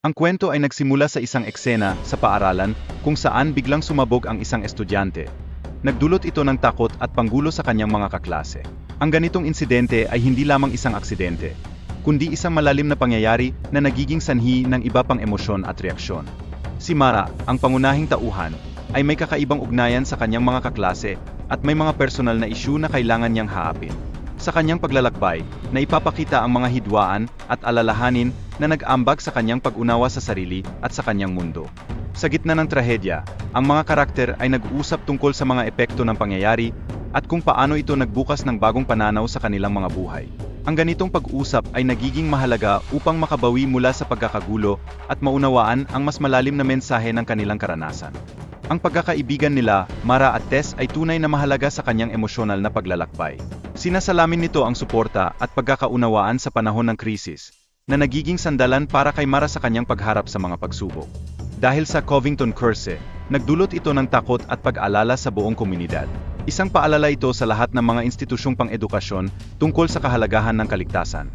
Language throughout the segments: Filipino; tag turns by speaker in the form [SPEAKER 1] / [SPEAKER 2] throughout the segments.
[SPEAKER 1] Ang kwento ay nagsimula sa isang eksena sa paaralan kung saan biglang sumabog ang isang estudyante. Nagdulot ito ng takot at panggulo sa kanyang mga kaklase. Ang ganitong insidente ay hindi lamang isang aksidente, kundi isang malalim na pangyayari na nagiging sanhi ng iba pang emosyon at reaksyon. Si Mara, ang pangunahing tauhan, ay may kakaibang ugnayan sa kanyang mga kaklase at may mga personal na isyu na kailangan niyang haapin. Sa kanyang paglalakbay, na ipapakita ang mga hidwaan at alalahanin na nag-ambag sa kanyang pag-unawa sa sarili at sa kanyang mundo. Sa gitna ng trahedya, ang mga karakter ay nag-uusap tungkol sa mga epekto ng pangyayari at kung paano ito nagbukas ng bagong pananaw sa kanilang mga buhay. Ang ganitong pag-usap ay nagiging mahalaga upang makabawi mula sa pagkakagulo at maunawaan ang mas malalim na mensahe ng kanilang karanasan. Ang pagkakaibigan nila, Mara at Tess, ay tunay na mahalaga sa kanyang emosyonal na paglalakbay. Sinasalamin nito ang suporta at pagkakaunawaan sa panahon ng krisis, na nagiging sandalan para kay Mara sa kanyang pagharap sa mga pagsubok. Dahil sa Covington Curse, nagdulot ito ng takot at pag-alala sa buong komunidad. Isang paalala ito sa lahat ng mga institusyong pang-edukasyon tungkol sa kahalagahan ng kaligtasan,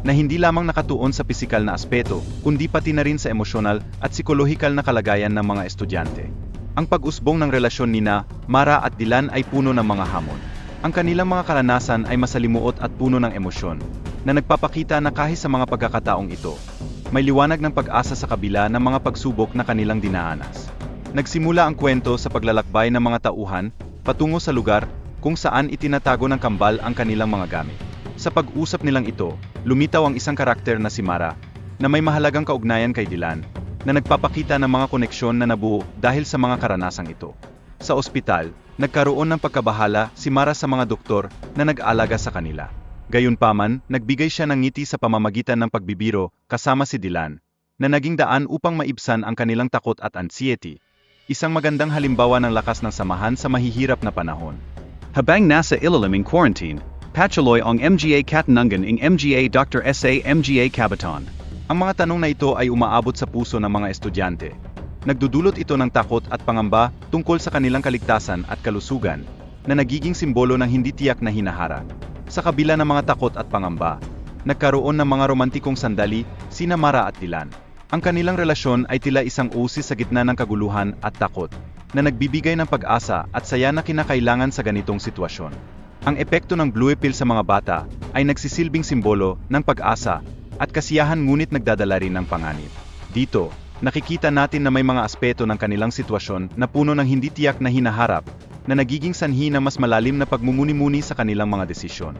[SPEAKER 1] na hindi lamang nakatuon sa pisikal na aspeto, kundi pati na rin sa emosyonal at psikolohikal na kalagayan ng mga estudyante. Ang pag-usbong ng relasyon nina, Mara at Dylan ay puno ng mga hamon. Ang kanilang mga karanasan ay masalimuot at puno ng emosyon, na nagpapakita na kahit sa mga pagkakataong ito, may liwanag ng pag-asa sa kabila ng mga pagsubok na kanilang dinaanas. Nagsimula ang kwento sa paglalakbay ng mga tauhan patungo sa lugar kung saan itinatago ng kambal ang kanilang mga gamit. Sa pag-usap nilang ito, lumitaw ang isang karakter na si Mara, na may mahalagang kaugnayan kay Dylan, na nagpapakita ng mga koneksyon na nabuo dahil sa mga karanasang ito. Sa ospital, nagkaroon ng pagkabahala si Mara sa mga doktor na nag-alaga sa kanila. Gayunpaman, nagbigay siya ng ngiti sa pamamagitan ng pagbibiro kasama si Dylan, na naging daan upang maibsan ang kanilang takot at anxiety. Isang magandang halimbawa ng lakas ng samahan sa mahihirap na panahon.
[SPEAKER 2] Habang nasa ilalim ng quarantine, patuloy ang MGA Katanungan ng MGA Dr. S.A. MGA Cabaton.
[SPEAKER 1] Ang mga tanong na ito ay umaabot sa puso ng mga estudyante. Nagdudulot ito ng takot at pangamba tungkol sa kanilang kaligtasan at kalusugan, na nagiging simbolo ng hindi tiyak na hinaharap. Sa kabila ng mga takot at pangamba, nagkaroon ng mga romantikong sandali sina Mara at Dylan. Ang kanilang relasyon ay tila isang usis sa gitna ng kaguluhan at takot, na nagbibigay ng pag-asa at saya na kinakailangan sa ganitong sitwasyon. Ang epekto ng blue pill sa mga bata ay nagsisilbing simbolo ng pag-asa at kasiyahan, ngunit nagdadala rin ng panganib. Dito, nakikita natin na may mga aspeto ng kanilang sitwasyon na puno ng hindi tiyak na hinaharap, na nagiging sanhi ng mas malalim na pagmumuni-muni sa kanilang mga desisyon.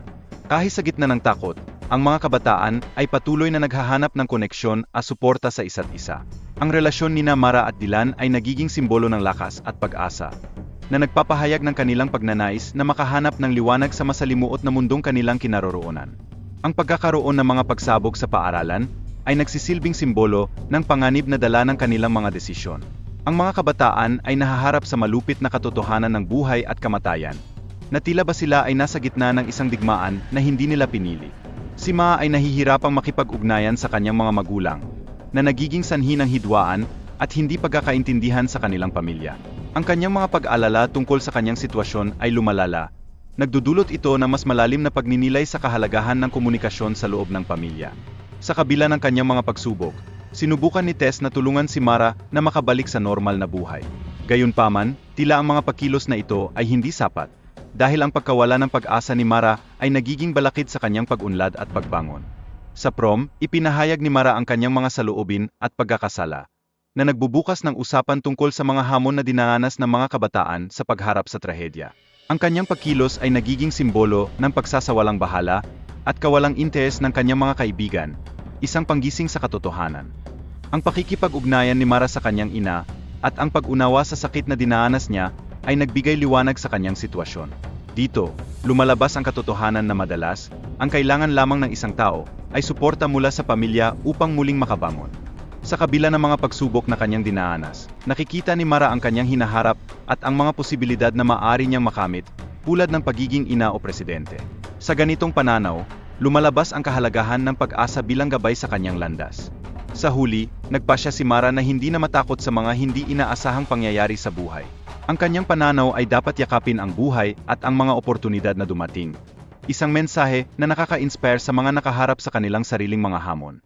[SPEAKER 1] Kahit sa gitna ng takot, ang mga kabataan ay patuloy na naghahanap ng koneksyon at suporta sa isa't isa. Ang relasyon nina Mara at Dylan ay nagiging simbolo ng lakas at pag-asa, na nagpapahayag ng kanilang pagnanais na makahanap ng liwanag sa masalimuot na mundong kanilang kinaroroonan. Ang pagkakaroon ng mga pagsabog sa paaralan ay nagsisilbing simbolo ng panganib na dala ng kanilang mga desisyon. Ang mga kabataan ay nahaharap sa malupit na katotohanan ng buhay at kamatayan, na tila ba sila ay nasa gitna ng isang digmaan na hindi nila pinili. Si Ma ay nahihirapang makipag-ugnayan sa kanyang mga magulang, na nagiging sanhi ng hidwaan at hindi pagkakaintindihan sa kanilang pamilya. Ang kanyang mga pag-alala tungkol sa kanyang sitwasyon ay lumalala. Nagdudulot ito ng mas malalim na pagninilay sa kahalagahan ng komunikasyon sa loob ng pamilya. Sa kabila ng kanyang mga pagsubok, sinubukan ni Tess na tulungan si Mara na makabalik sa normal na buhay. Gayunpaman, tila ang mga pakilos na ito ay hindi sapat, dahil ang pagkawala ng pag-asa ni Mara ay nagiging balakid sa kanyang pag-unlad at pagbangon. Sa prom, ipinahayag ni Mara ang kanyang mga saloobin at pagkakasala, na nagbubukas ng usapan tungkol sa mga hamon na dinaranas ng mga kabataan sa pagharap sa trahedya. Ang kanyang pagkilos ay nagiging simbolo ng pagsasawalang bahala at kawalang interes ng kanyang mga kaibigan, isang panggising sa katotohanan. Ang pakikipag-ugnayan ni Mara sa kanyang ina at ang pag-unawa sa sakit na dinaanas niya ay nagbigay liwanag sa kanyang sitwasyon. Dito, lumalabas ang katotohanan na madalas, ang kailangan lamang ng isang tao ay suporta mula sa pamilya upang muling makabangon. Sa kabila ng mga pagsubok na kanyang dinaanas, nakikita ni Mara ang kanyang hinaharap at ang mga posibilidad na maaari niyang makamit, tulad ng pagiging ina o presidente. Sa ganitong pananaw, lumalabas ang kahalagahan ng pag-asa bilang gabay sa kanyang landas. Sa huli, nagpasya si Mara na hindi na matakot sa mga hindi inaasahang pangyayari sa buhay. Ang kanyang pananaw ay dapat yakapin ang buhay at ang mga oportunidad na dumating. Isang mensahe na nakaka-inspire sa mga nakaharap sa kanilang sariling mga hamon.